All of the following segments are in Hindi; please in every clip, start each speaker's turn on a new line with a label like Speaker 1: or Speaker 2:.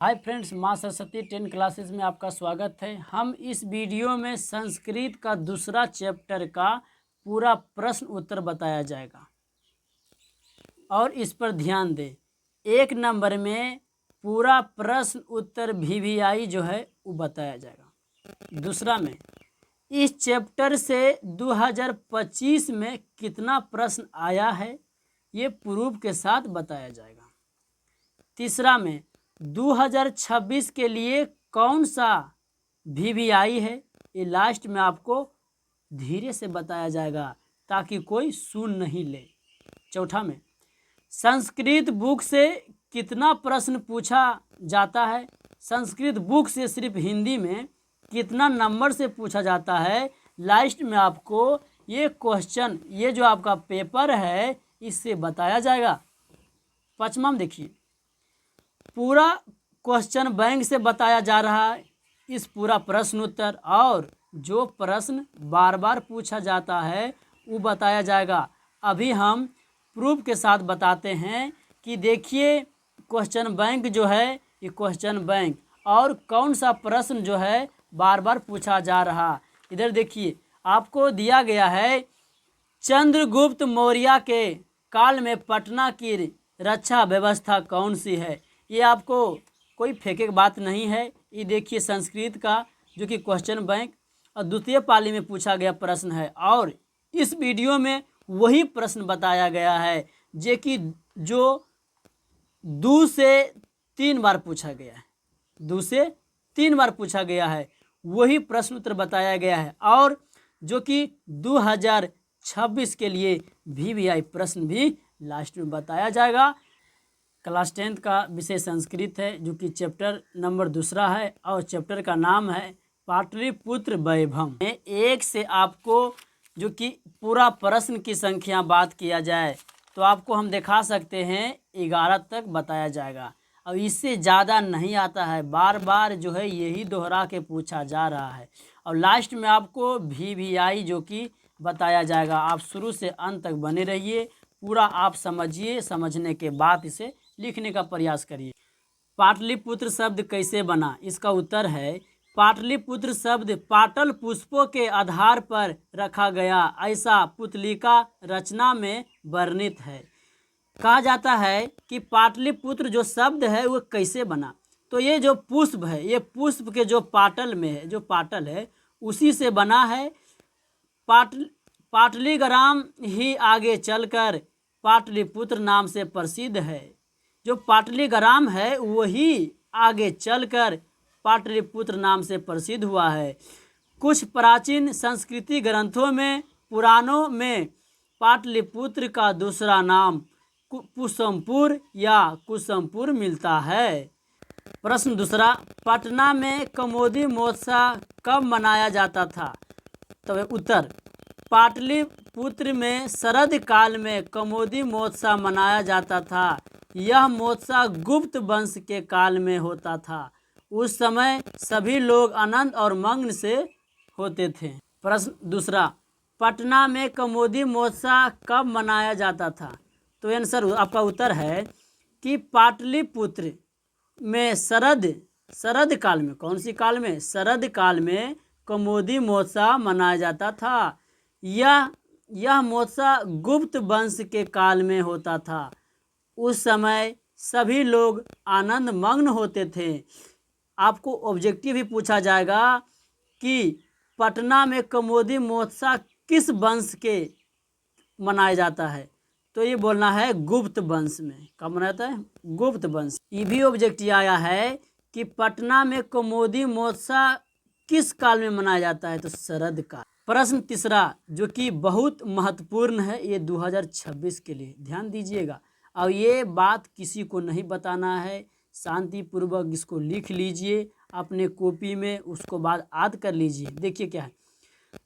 Speaker 1: हाय फ्रेंड्स, माँ सरस्वती 10 क्लासेस में आपका स्वागत है। हम इस वीडियो में संस्कृत का दूसरा चैप्टर का पूरा प्रश्न उत्तर बताया जाएगा और इस पर ध्यान दें। 1 नंबर में पूरा प्रश्न उत्तर VVI जो है वो बताया जाएगा। दूसरा में इस चैप्टर से 2025 में कितना प्रश्न आया है ये प्रूफ के साथ बताया जाएगा। तीसरा में 2026 के लिए कौन सा VVI है ये लास्ट में आपको धीरे से बताया जाएगा ताकि कोई सुन नहीं ले। चौथा में संस्कृत बुक से कितना प्रश्न पूछा जाता है, संस्कृत बुक से सिर्फ हिंदी में कितना नंबर से पूछा जाता है, लास्ट में आपको ये क्वेश्चन, ये जो आपका पेपर है इससे बताया जाएगा। पाँचवा में देखिए, पूरा क्वेश्चन बैंक से बताया जा रहा है इस पूरा प्रश्न उत्तर, और जो प्रश्न बार बार पूछा जाता है वो बताया जाएगा। अभी हम प्रूफ के साथ बताते हैं कि देखिए क्वेश्चन बैंक जो है ये क्वेश्चन बैंक, और कौन सा प्रश्न जो है बार बार पूछा जा रहा। इधर देखिए आपको दिया गया है, चंद्रगुप्त मौर्य के काल में पटना की रक्षा व्यवस्था कौन सी है। ये आपको कोई फेंके की बात नहीं है। ये देखिए संस्कृत का जो कि क्वेश्चन बैंक और द्वितीय पाली में पूछा गया प्रश्न है, और इस वीडियो में वही प्रश्न बताया गया है जो 2 से 3 बार पूछा गया है। 2 से 3 बार पूछा गया है, वही प्रश्न उत्तर बताया गया है, और जो कि 2026 के लिए VVI प्रश्न भी लास्ट में बताया जाएगा। क्लास 10 का विषय संस्कृत है जो कि चैप्टर नंबर दूसरा है, और चैप्टर का नाम है पाटलिपुत्र वैभव। 1 से आपको जो कि पूरा प्रश्न की संख्या बात किया जाए तो आपको हम दिखा सकते हैं 11 तक बताया जाएगा, और इससे ज़्यादा नहीं आता है। बार बार जो है यही दोहरा के पूछा जा रहा है, और लास्ट में आपको VVI जो कि बताया जाएगा। आप शुरू से अंत तक बने रहिए, पूरा आप समझिए, समझने के बाद इसे लिखने का प्रयास करिए। पाटलिपुत्र शब्द कैसे बना, इसका उत्तर है पाटलिपुत्र शब्द पाटल पुष्पों के आधार पर रखा गया ऐसा पुतलिका रचना में वर्णित है। कहा जाता है कि पाटलिपुत्र जो शब्द है वो कैसे बना, तो ये जो पुष्प है, ये पुष्प के जो पाटल में है, जो पाटल है उसी से बना है। पाटलीग्राम ही आगे चलकर पाटलिपुत्र नाम से प्रसिद्ध है। जो पाटलीग्राम है वही आगे चलकर पाटलिपुत्र नाम से प्रसिद्ध हुआ है। कुछ प्राचीन संस्कृति ग्रंथों में, पुराणों में पाटलिपुत्र का दूसरा नाम कुसुमपुर या कुसुमपुर मिलता है। प्रश्न दूसरा, पटना में कमोदी महोत्सव कब मनाया जाता था। तो उत्तर, पाटलिपुत्र में शरद काल में कमोदी महोत्सव मनाया जाता था। यह महोत्सव गुप्त वंश के काल में होता था। उस समय सभी लोग आनंद और मग्न से होते थे। प्रश्न दूसरा, पटना में कमोदी महोत्सव कब मनाया जाता था। तो आंसर आपका उत्तर है कि पाटलिपुत्र में शरद काल में, कौन सी काल में, शरद काल में कमोदी महोत्सव मनाया जाता था। यह महोत्सव गुप्त वंश के काल में होता था। उस समय सभी लोग आनंद मग्न होते थे। आपको ऑब्जेक्टिव भी पूछा जाएगा कि पटना में कमोदी महोत्सव किस वंश के मनाया जाता है, तो ये बोलना है गुप्त वंश में। कब मनाया जाता है, गुप्त वंश। ये भी ऑब्जेक्टिव आया है कि पटना में कमोदी महोत्सव किस काल में मनाया जाता है, तो शरद काल। प्रश्न तीसरा जो कि बहुत महत्वपूर्ण है, ये 2026 के लिए ध्यान दीजिएगा, और ये बात किसी को नहीं बताना है। शांतिपूर्वक इसको लिख लीजिए अपने कॉपी में, उसको बाद याद कर लीजिए। देखिए क्या है,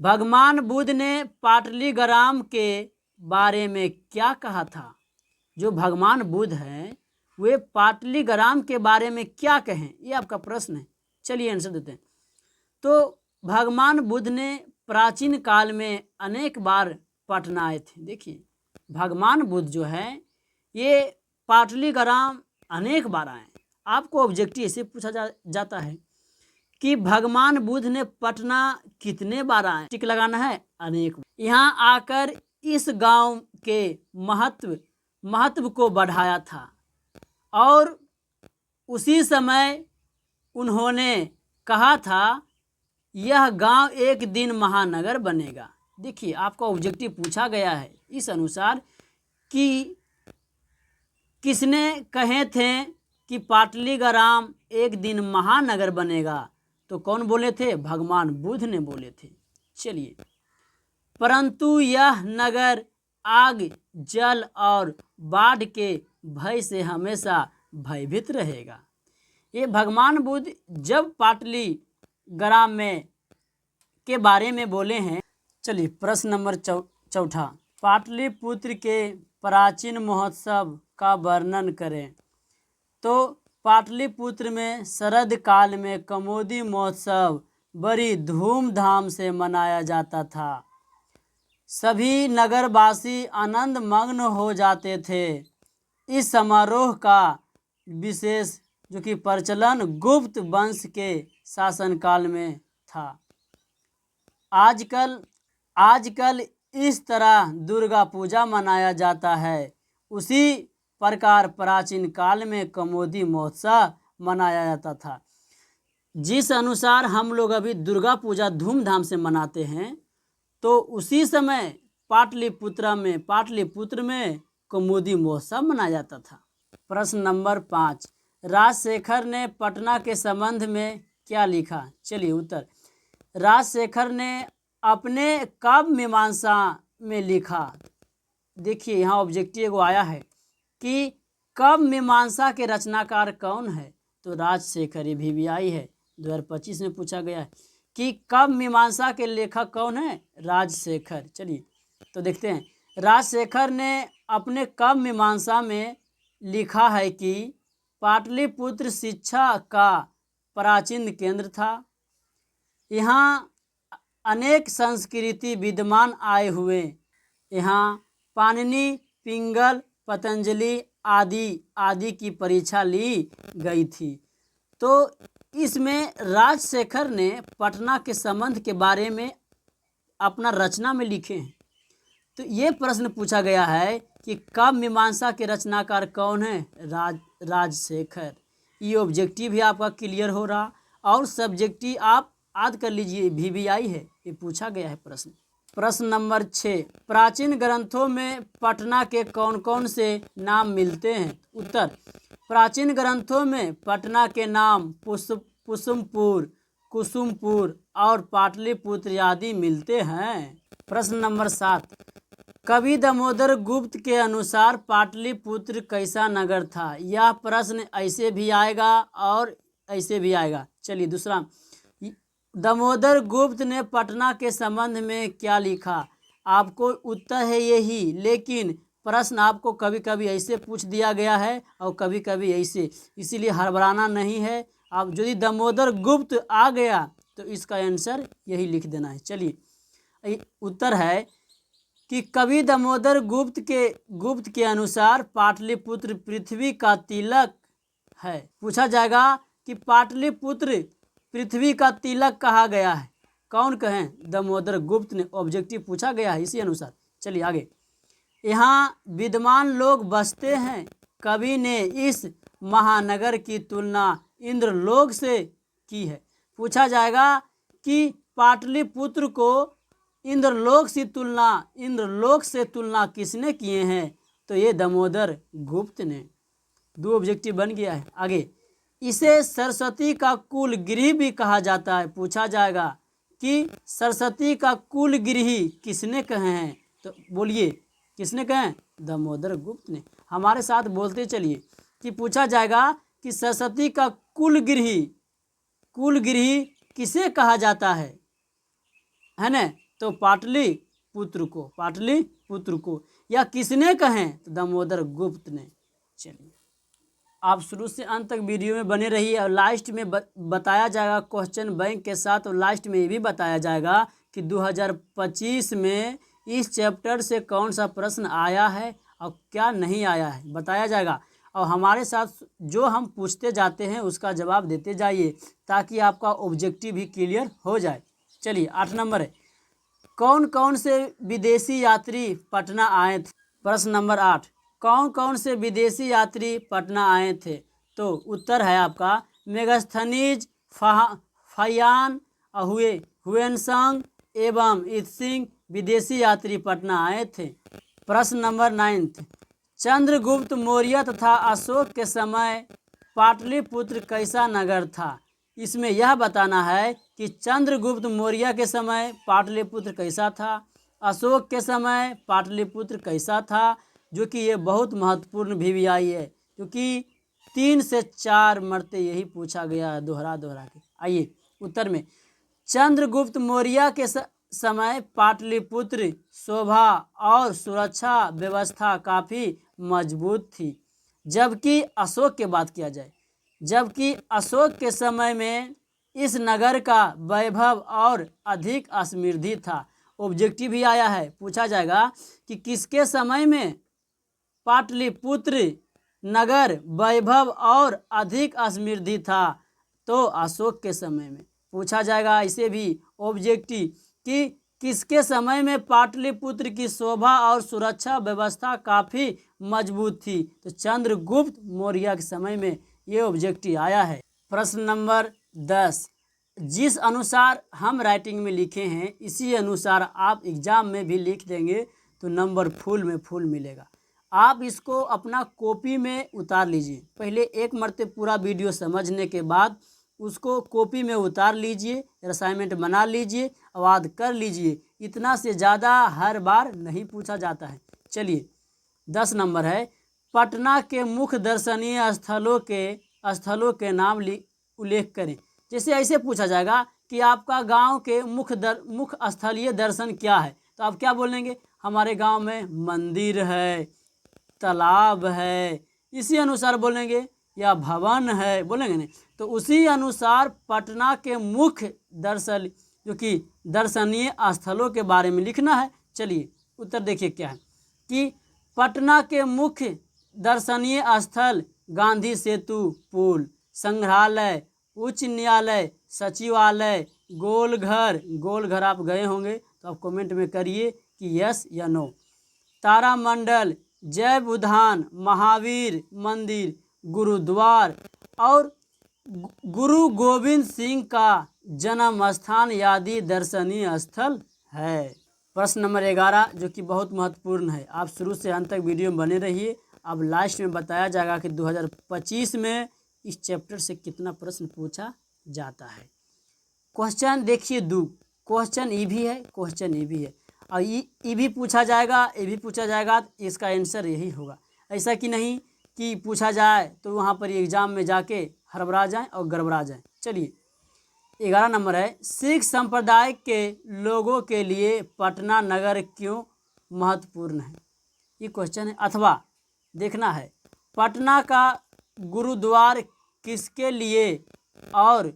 Speaker 1: भगवान बुद्ध ने पाटलीग्राम के बारे में क्या कहा था। जो भगवान बुद्ध हैं वे पाटलीग्राम के बारे में क्या कहें, ये आपका प्रश्न है। चलिए आंसर देते हैं। तो भगवान बुद्ध ने प्राचीन काल में अनेक बार पटना आए थे। देखिए भगवान बुद्ध जो है ये पाटलीग्राम अनेक बार आए, आपको ऑब्जेक्टिव ऐसे पूछा जाता है कि भगवान बुद्ध ने पटना कितने बार आए, टिक लगाना है अनेक। यहाँ आकर इस गांव के महत्व को बढ़ाया था और उसी समय उन्होंने कहा था यह गांव एक दिन महानगर बनेगा। देखिए आपका ऑब्जेक्टिव पूछा गया है इस अनुसार कि किसने कहे थे कि पाटलीग्राम एक दिन महानगर बनेगा, तो कौन बोले थे? भगवान बुद्ध ने बोले थे। चलिए, परंतु यह नगर आग, जल और बाढ़ के भय से हमेशा भयभीत रहेगा। ये भगवान बुद्ध जब पाटलीग्राम में के बारे में बोले हैं। चलिए प्रश्न नंबर चौथा, पाटलिपुत्र के प्राचीन महोत्सव का वर्णन करें। तो पाटलिपुत्र में शरद काल में कमोदी महोत्सव बड़ी धूमधाम से मनाया जाता था। सभी नगरवासी आनंद मग्न हो जाते थे। इस समारोह का विशेष जो कि प्रचलन गुप्त वंश के शासनकाल में था। आजकल इस तरह दुर्गा पूजा मनाया जाता है, उसी प्रकार प्राचीन काल में कमोदी महोत्सव मनाया जाता था। जिस अनुसार हम लोग अभी दुर्गा पूजा धूमधाम से मनाते हैं, तो उसी समय पाटलिपुत्र में कमोदी महोत्सव मनाया जाता था। प्रश्न नंबर 5, राजशेखर ने पटना के संबंध में क्या लिखा? चलिए उत्तर, राजशेखर ने अपने काव्य मीमांसा में लिखा। देखिए यहाँ ऑब्जेक्टिव एगो आया है कि काव्य मीमांसा के रचनाकार कौन है? तो राजशेखर। ये भी आई है 2025 में पूछा गया है कि काव्य मीमांसा के लेखक कौन है? राजशेखर। चलिए तो देखते हैं, राजशेखर ने अपने काव्य मीमांसा में लिखा है कि पाटलिपुत्र शिक्षा का प्राचीन केंद्र था। यहाँ अनेक संस्कृति विद्यमान आए हुए। यहाँ पाणिनि, पिंगल, पतंजलि आदि की परीक्षा ली गई थी। तो इसमें राजशेखर ने पटना के संबंध के बारे में अपना रचना में लिखे हैं। तो ये प्रश्न पूछा गया है कि काव्य मीमांसा के रचनाकार कौन है? राजशेखर। ये ऑब्जेक्टिव भी आपका क्लियर हो रहा और सब्जेक्टिव आप याद कर लीजिए, VVI है, ये पूछा गया है प्रश्न। प्रश्न नंबर 6, प्राचीन ग्रंथों में पटना के कौन कौन से नाम मिलते हैं? उत्तर, प्राचीन ग्रंथों में पटना के नाम कुसुमपुर और पाटलिपुत्र आदि मिलते हैं। प्रश्न नंबर 7, कवि दामोदर गुप्त के अनुसार पाटलिपुत्र कैसा नगर था? यह प्रश्न ऐसे भी आएगा और ऐसे भी आएगा। चलिए दूसरा, दामोदर गुप्त ने पटना के संबंध में क्या लिखा? आपको उत्तर है यही, लेकिन प्रश्न आपको कभी कभी ऐसे पूछ दिया गया है और कभी कभी ऐसे, इसीलिए हड़बड़ाना नहीं है। आप यदि दामोदर गुप्त आ गया तो इसका आंसर यही लिख देना है। चलिए उत्तर है कि कवि दामोदर गुप्त के अनुसार पाटलिपुत्र पृथ्वी का तिलक है। पूछा जाएगा कि पाटलिपुत्र पृथ्वी का तिलक कहा गया है, कौन कहें? दामोदर गुप्त ने। ऑब्जेक्टिव पूछा गया है इसी अनुसार। चलिए आगे, यहाँ विद्वान लोग बसते हैं। कवि ने इस महानगर की तुलना इंद्रलोक से की है। पूछा जाएगा कि पाटलिपुत्र को इंद्रलोक से तुलना किसने किए हैं? तो ये दामोदर गुप्त ने। 2 ऑब्जेक्टिव बन गया है। आगे, इसे सरस्वती का कुल गृह भी कहा जाता है। पूछा जाएगा कि सरस्वती का कुल गृह किसने कहे हैं? तो बोलिए किसने कहे? दामोदर गुप्त ने। हमारे साथ बोलते चलिए कि पूछा जाएगा कि सरस्वती का कुल गृह किसे कहा जाता है ना? तो पाटलिपुत्र को। या किसने कहें? तो दामोदर गुप्त ने। चलिए आप शुरू से अंत तक वीडियो में बने रहिए और लास्ट में बताया जाएगा क्वेश्चन बैंक के साथ, और लास्ट में ये भी बताया जाएगा कि 2025 में इस चैप्टर से कौन सा प्रश्न आया है और क्या नहीं आया है, बताया जाएगा। और हमारे साथ जो हम पूछते जाते हैं उसका जवाब देते जाइए, ताकि आपका ऑब्जेक्टिव भी क्लियर हो जाए। चलिए 8 नंबर है, कौन कौन से विदेशी यात्री पटना आए थे? प्रश्न नंबर 8, कौन कौन से विदेशी यात्री पटना आए थे? तो उत्तर है आपका मेगास्थनीज, फयान, हुएनसांग एवं इत्सिंग विदेशी यात्री पटना आए थे। प्रश्न नंबर 9, चंद्रगुप्त मौर्य तथा अशोक के समय पाटलिपुत्र कैसा नगर था? इसमें यह बताना है कि चंद्रगुप्त मौर्य के समय पाटलिपुत्र कैसा था, अशोक के समय पाटलिपुत्र कैसा था, जो कि ये बहुत महत्वपूर्ण VVI है, क्योंकि 3 से 4 मरते यही पूछा गया है दोहरा के। आइए उत्तर में, चंद्रगुप्त मौर्य के समय पाटलिपुत्र शोभा और सुरक्षा व्यवस्था काफ़ी मजबूत थी। जबकि अशोक की बात किया जाए, जबकि अशोक के समय में इस नगर का वैभव और अधिक समृद्धि था। ऑब्जेक्टिव भी आया है, पूछा जाएगा कि किसके समय में पाटलिपुत्र नगर वैभव और अधिक समृद्धि था? तो अशोक के समय में पूछा जाएगा। इसे भी ऑब्जेक्टिव कि किसके समय में पाटलिपुत्र की शोभा और सुरक्षा व्यवस्था काफ़ी मजबूत थी? तो चंद्रगुप्त मौर्य के समय में ये ऑब्जेक्टिव आया है। प्रश्न नंबर 10, जिस अनुसार हम राइटिंग में लिखे हैं इसी अनुसार आप एग्जाम में भी लिख देंगे तो नंबर फुल में फुल मिलेगा। आप इसको अपना कॉपी में उतार लीजिए। पहले एक मरते पूरा वीडियो समझने के बाद उसको कॉपी में उतार लीजिए, असाइनमेंट बना लीजिए, याद कर लीजिए। इतना से ज़्यादा हर बार नहीं पूछा जाता है। चलिए 10 नंबर है, पटना के मुख्य दर्शनीय स्थलों के नाम उल्लेख करें। जैसे ऐसे पूछा जाएगा कि आपका गांव के मुख्य स्थलीय दर्शन क्या है, तो आप क्या बोलेंगे? हमारे गांव में मंदिर है, तालाब है, इसी अनुसार बोलेंगे, या भवन है बोलेंगे नहीं। तो उसी अनुसार पटना के मुख्य दर्शनीय स्थलों के बारे में लिखना है। चलिए उत्तर देखिए क्या है कि पटना के मुख्य दर्शनीय स्थल गांधी सेतु पुल, संग्रहालय, उच्च न्यायालय, सचिवालय, गोलघर आप गए होंगे तो आप कमेंट में करिए कि यस या नो, तारामंडल, जैव उद्यान, महावीर मंदिर, गुरुद्वार और गुरु गोविंद सिंह का जन्म स्थान आदि दर्शनीय स्थल है। प्रश्न नंबर 11 जो कि बहुत महत्वपूर्ण है, आप शुरू से अंत तक वीडियो में बने रहिए। अब लास्ट में बताया जाएगा कि 2025 में इस चैप्टर से कितना प्रश्न पूछा जाता है। क्वेश्चन देखिए, क्वेश्चन ई भी है, क्वेश्चन ई भी है, और ई भी पूछा जाएगा, ये भी पूछा जाएगा, तो इसका आंसर यही होगा। ऐसा कि नहीं कि पूछा जाए तो वहाँ पर एग्ज़ाम में जाके हड़बड़ा जाएं और गड़बड़ा जाएं। चलिए 11 नंबर है, सिख संप्रदाय के लोगों के लिए पटना नगर क्यों महत्वपूर्ण है? ये क्वेश्चन है। अथवा देखना है, पटना का गुरुद्वार किसके लिए और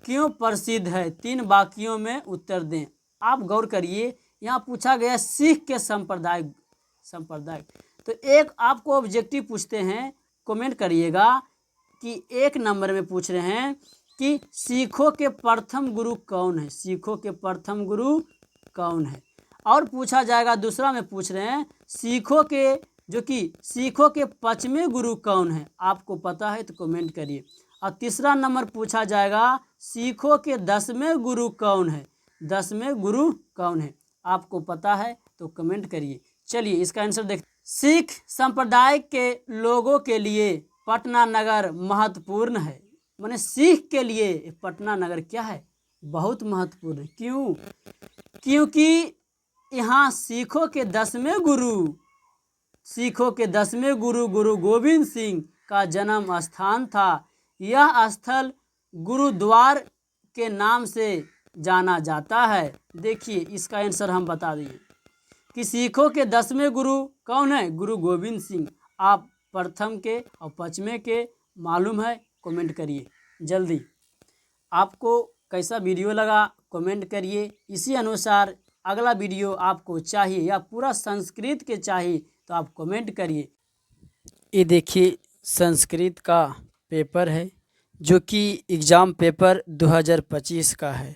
Speaker 1: क्यों प्रसिद्ध है? 3 वाक्यों में उत्तर दें। आप गौर करिए, यहाँ पूछा गया सिख के संप्रदाय। तो एक आपको ऑब्जेक्टिव पूछते हैं, कमेंट करिएगा कि 1 नंबर में पूछ रहे हैं कि सिखों के प्रथम गुरु कौन है? सिखों के प्रथम गुरु कौन है? और पूछा जाएगा, दूसरा में पूछ रहे हैं सिखों के 5वें गुरु कौन है? आपको पता है तो कमेंट करिए। और तीसरा नंबर पूछा जाएगा सिखों के 10वें गुरु कौन है? 10वें गुरु कौन है? आपको पता है तो कमेंट करिए। चलिए इसका आंसर देख, सिख संप्रदाय के लोगों के लिए पटना नगर महत्वपूर्ण है। माने सिख के लिए पटना नगर क्या है? बहुत महत्वपूर्ण है। क्यों? क्योंकि यहाँ सिखों के 10वें गुरु गुरु गोविंद सिंह का जन्म स्थान था। यह स्थल गुरुद्वार के नाम से जाना जाता है। देखिए इसका आंसर हम बता दिए कि सिखों के 10वें गुरु कौन है? गुरु गोविंद सिंह। आप प्रथम के और 5वें के मालूम है? कमेंट करिए जल्दी। आपको कैसा वीडियो लगा कमेंट करिए। इसी अनुसार अगला वीडियो आपको चाहिए या पूरा संस्कृत के चाहिए तो आप कमेंट करिए। ये देखिए संस्कृत का पेपर है जो कि एग्ज़ाम पेपर 2025 का है।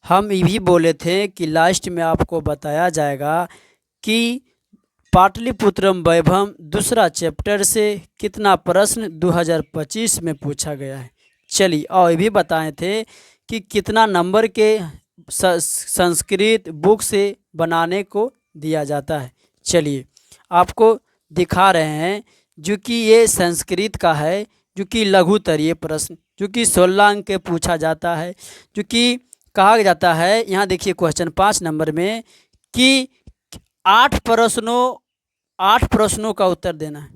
Speaker 1: हम ये भी बोले थे कि लास्ट में आपको बताया जाएगा कि पाटलिपुत्रम वैभव दूसरा चैप्टर से कितना प्रश्न 2025 में पूछा गया है। चलिए, और ये भी बताए थे कि कितना नंबर के संस्कृत बुक से बनाने को दिया जाता है। चलिए आपको दिखा रहे हैं जो कि ये संस्कृत का है, जो कि लघुतरीय प्रश्न जो कि 16 अंक के पूछा जाता है, जो कि कहा जाता है। यहाँ देखिए क्वेश्चन 5 नंबर में कि 8 प्रश्नों का उत्तर देना है।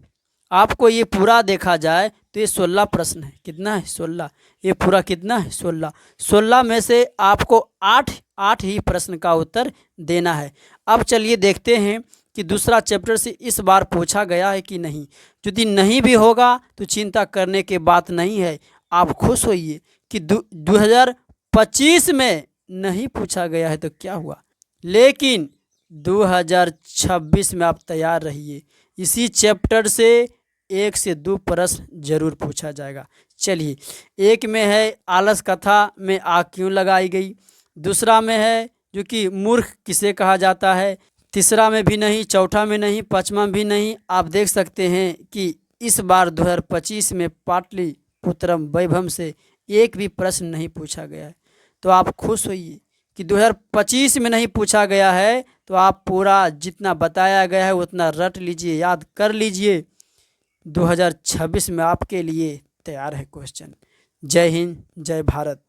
Speaker 1: आपको ये पूरा देखा जाए तो ये 16 प्रश्न है। कितना है? 16। ये पूरा कितना है? 16। 16 में से आपको 8 ही प्रश्न का उत्तर देना है। अब चलिए देखते हैं कि दूसरा चैप्टर से इस बार पूछा गया है कि नहीं। यदि नहीं भी होगा तो चिंता करने की बात नहीं है। आप खुश होइए कि 2025 में नहीं पूछा गया है तो क्या हुआ, लेकिन 2026 में आप तैयार रहिए। इसी चैप्टर से 1 से 2 प्रश्न जरूर पूछा जाएगा। चलिए, एक में है आलस कथा में आग क्यों लगाई गई, दूसरा में है जो कि मूर्ख किसे कहा जाता है, तीसरा में भी नहीं, चौथा में नहीं, पांचवा भी नहीं। आप देख सकते हैं कि इस बार 2025 में पाटलिपुत्रम वैभव से एक भी प्रश्न नहीं पूछा गया है। तो आप खुश होइए कि 2025 में नहीं पूछा गया है तो आप पूरा जितना बताया गया है उतना रट लीजिए, याद कर लीजिए। 2026 में आपके लिए तैयार है क्वेश्चन। जय हिंद, जय भारत।